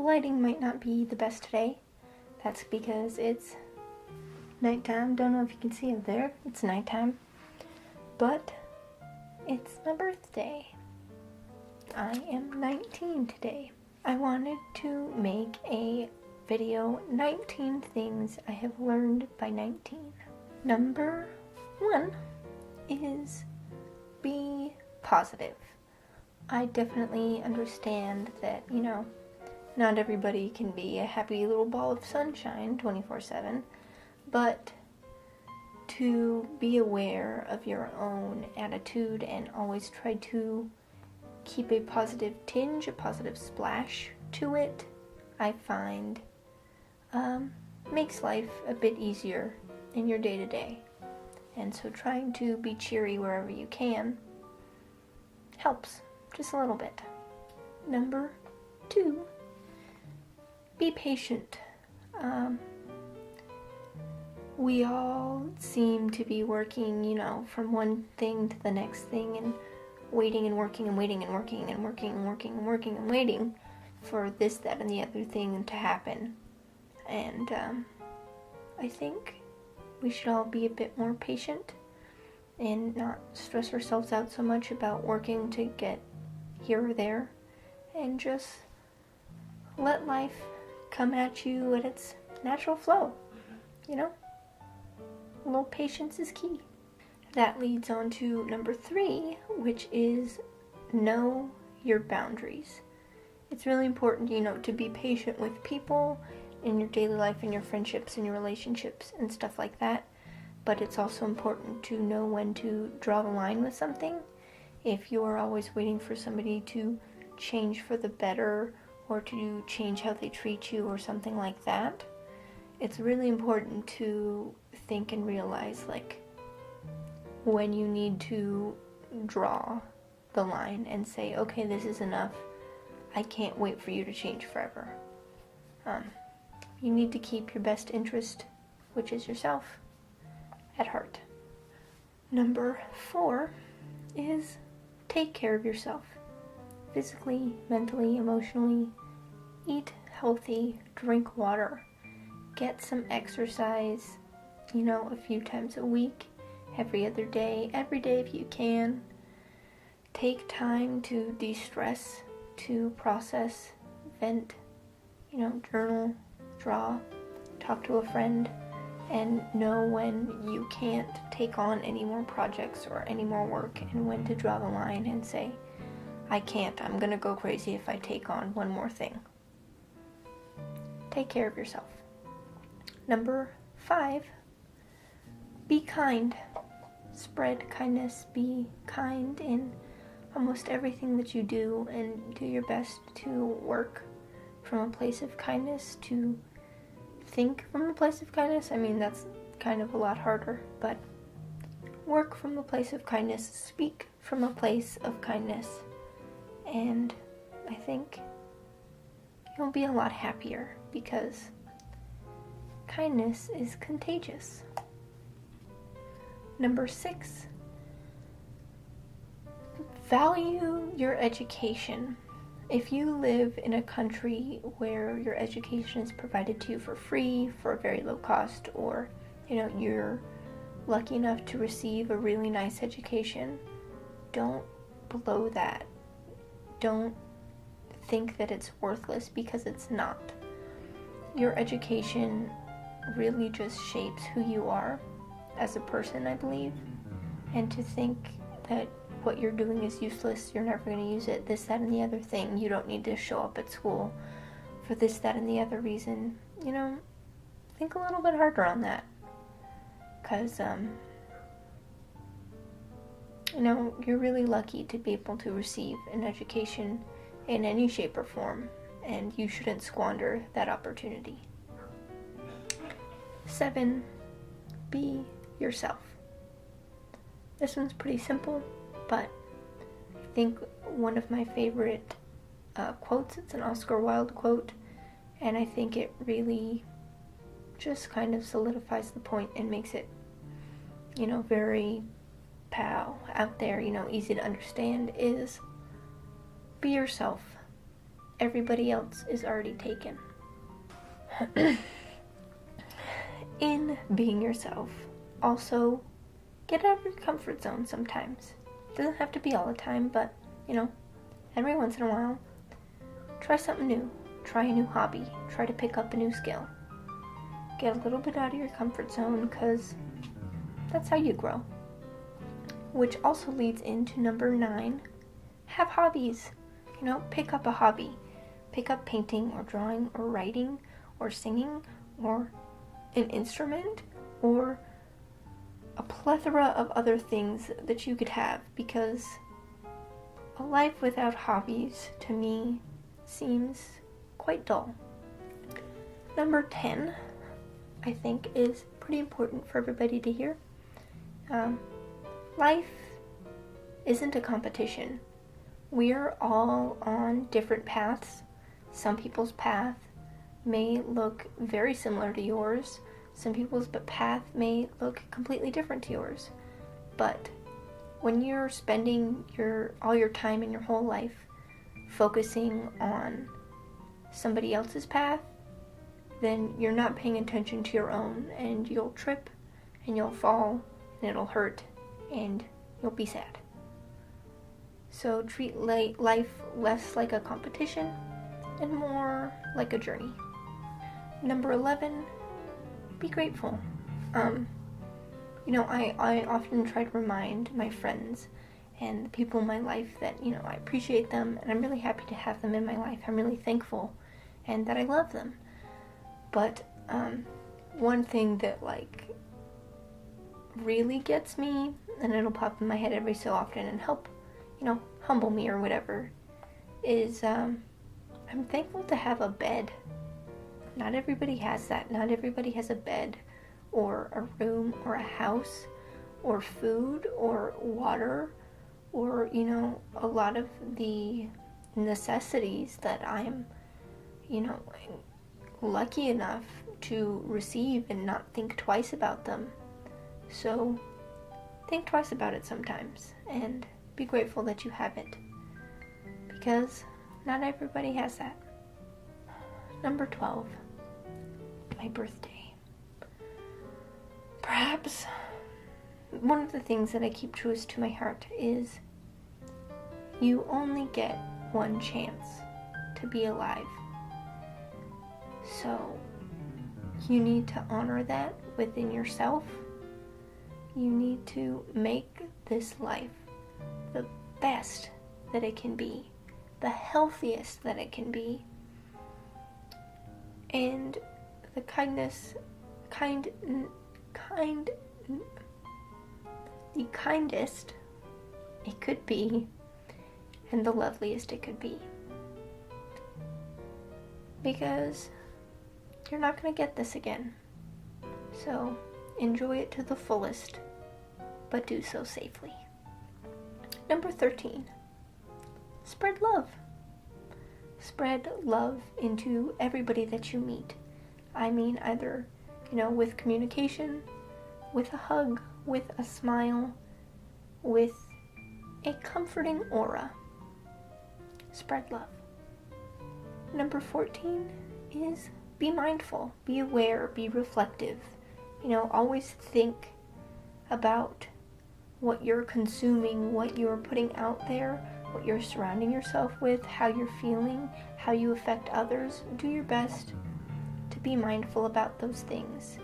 The lighting might not be the best today. That's because it's nighttime. Don't know if you can see it there. It's nighttime. But it's my birthday. I am 19 today. I wanted to make a video, 19 things I have learned by 19. Number 1 is be positive. I definitely understand that, not everybody can be a happy little ball of sunshine 24/7, but to be aware of your own attitude and always try to keep a positive tinge, a positive splash to it, I find makes life a bit easier in your day-to-day. And so trying to be cheery wherever you can helps just a little bit. Number 2, be patient. We all seem to be working, from one thing to the next thing and waiting and working and waiting and working and working and working and working and waiting for this, that, and the other thing to happen. And I think we should all be a bit more patient and not stress ourselves out so much about working to get here or there, and just let life come at you at its natural flow. A little patience is key. That leads on to number 3, which is know your boundaries. It's really important, to be patient with people in your daily life, in your friendships, in your relationships, and stuff like that. But it's also important to know when to draw the line with something. If you are always waiting for somebody to change for the better or to change how they treat you or something like that, it's really important to think and realize, when you need to draw the line and say, okay, this is enough. I can't wait for you to change forever. You need to keep your best interest, which is yourself, at heart. Number 4 is take care of yourself. Physically, mentally, emotionally. Eat healthy, drink water, get some exercise, a few times a week, every other day, every day if you can. Take time to de-stress, to process, vent, journal, draw, talk to a friend, and know when you can't take on any more projects or any more work, and when to draw the line and say, I can't, I'm gonna go crazy if I take on one more thing. Take care of yourself. Number 5, be kind. Spread kindness, be kind in almost everything that you do, and do your best to work from a place of kindness, to think from a place of kindness. That's kind of a lot harder, but work from a place of kindness, speak from a place of kindness, and I think you'll be a lot happier, because kindness is contagious. Number 6, value your education. If you live in a country where your education is provided to you for free, for a very low cost, or you're lucky enough to receive a really nice education, don't blow that. Don't think that it's worthless, because it's not. Your education really just shapes who you are as a person, I believe. And to think that what you're doing is useless, you're never going to use it, this, that, and the other thing, you don't need to show up at school for this, that, and the other reason, think a little bit harder on that. Because, you're really lucky to be able to receive an education in any shape or form, and you shouldn't squander that opportunity. 7, be yourself. This one's pretty simple, but I think one of my favorite quotes, it's an Oscar Wilde quote, and I think it really just kind of solidifies the point and makes it, very out there, easy to understand, is be yourself. everybody else is already taken. In being yourself, also get out of your comfort zone sometimes. It doesn't have to be all the time, but, every once in a while, try something new. Try a new hobby. Try to pick up a new skill. Get a little bit out of your comfort zone, because that's how you grow. Which also leads into number 9. Have hobbies. Pick up a hobby. Pick up painting or drawing or writing or singing or an instrument or a plethora of other things that you could have, because a life without hobbies, to me, seems quite dull. Number 10, I think, is pretty important for everybody to hear. Life isn't a competition. We're all on different paths. Some people's path may look very similar to yours. Some people's path may look completely different to yours. But when you're spending all your time in your whole life focusing on somebody else's path, then you're not paying attention to your own, and you'll trip and you'll fall and it'll hurt and you'll be sad. So treat life less like a competition and more like a journey. Number 11, be grateful. I often try to remind my friends and the people in my life that, I appreciate them and I'm really happy to have them in my life. I'm really thankful and that I love them. But one thing that really gets me, and it'll pop in my head every so often and help, humble me or whatever, is I'm thankful to have a bed. Not everybody has that. Not everybody has a bed or a room or a house or food or water or, a lot of the necessities that I'm, lucky enough to receive and not think twice about them. So think twice about it sometimes and be grateful that you have it, because not everybody has that. Number 12, my birthday. Perhaps one of the things that I keep truest to my heart is you only get one chance to be alive. So you need to honor that within yourself. You need to make this life the best that it can be, the healthiest that it can be, and the kindest it could be, and the loveliest it could be. Because you're not going to get this again. So enjoy it to the fullest, but do so safely. Number 13, spread love. Spread love into everybody that you meet. I mean, either, with communication, with a hug, with a smile, with a comforting aura. Spread love. Number 14 is be mindful, be aware, be reflective. Always think about what you're consuming, what you're putting out there, what you're surrounding yourself with, how you're feeling, how you affect others. Do your best to be mindful about those things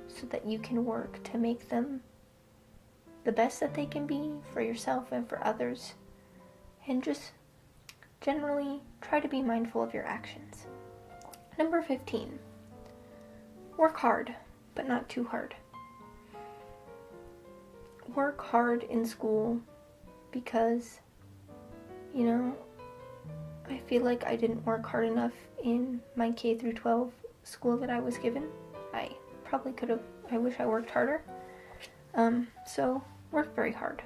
so that you can work to make them the best that they can be for yourself and for others. And just generally try to be mindful of your actions. Number 15, work hard, but not too hard. Work hard in school because, I feel like I didn't work hard enough in my K through 12 school that I was given. I probably could have, I wish I worked harder. So work very hard,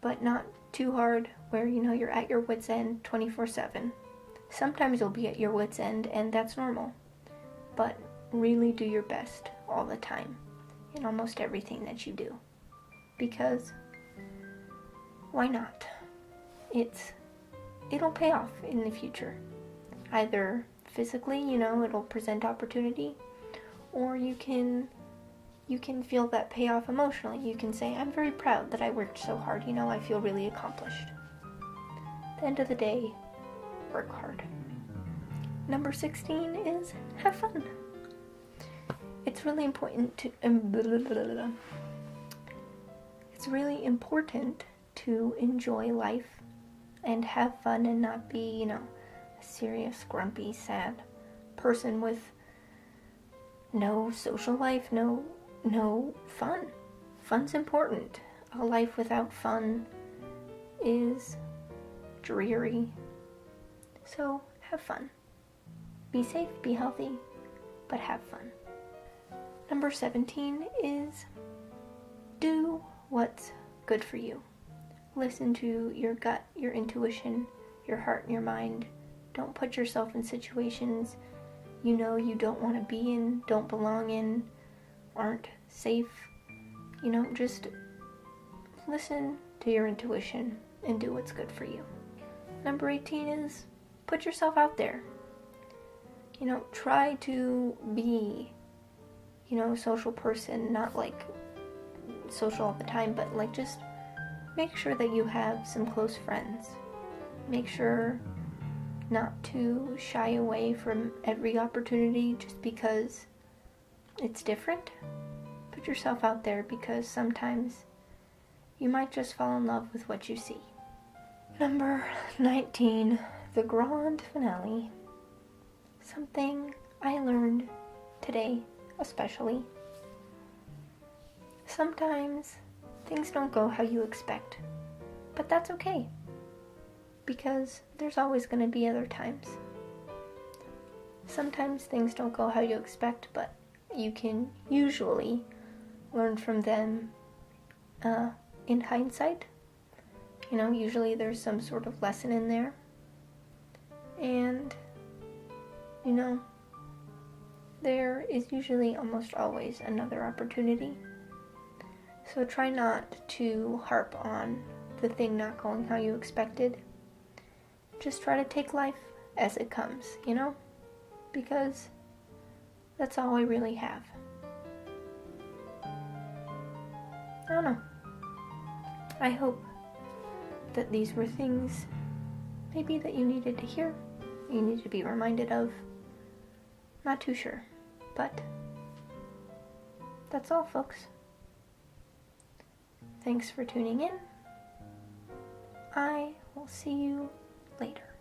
but not too hard where, you're at your wit's end 24/7. Sometimes you'll be at your wit's end and that's normal, but really do your best all the time in almost everything that you do, because why not? It'll pay off in the future. either physically, it'll present opportunity, or you can feel that payoff emotionally. You can say, I'm very proud that I worked so hard, I feel really accomplished. At the end of the day, work hard. Number 16 is have fun. It's really important to enjoy life and have fun and not be, a serious, grumpy, sad person with no social life, no fun. Fun's important. A life without fun is dreary. So have fun. Be safe, be healthy, but have fun. Number 17 is do what's good for you. Listen to your gut, your intuition, your heart, and your mind. Don't put yourself in situations you don't want to be in, don't belong in, aren't safe. Just listen to your intuition and do what's good for you. Number 18 is put yourself out there. Try to be, a social person, not like social all the time, but like just make sure that you have some close friends. Make sure not to shy away from every opportunity just because it's different. Put yourself out there because sometimes you might just fall in love with what you see. Number 19, the grand finale. Something I learned today, especially. Sometimes things don't go how you expect, but that's okay, because there's always going to be other times. Sometimes things don't go how you expect, but you can usually learn from them in hindsight. Usually there's some sort of lesson in there. And, there is usually almost always another opportunity. So try not to harp on the thing not going how you expected. Just try to take life as it comes, because that's all we really have. I don't know. I hope that these were things maybe that you needed to hear, you needed to be reminded of. Not too sure, but that's all, folks. Thanks for tuning in. I will see you later.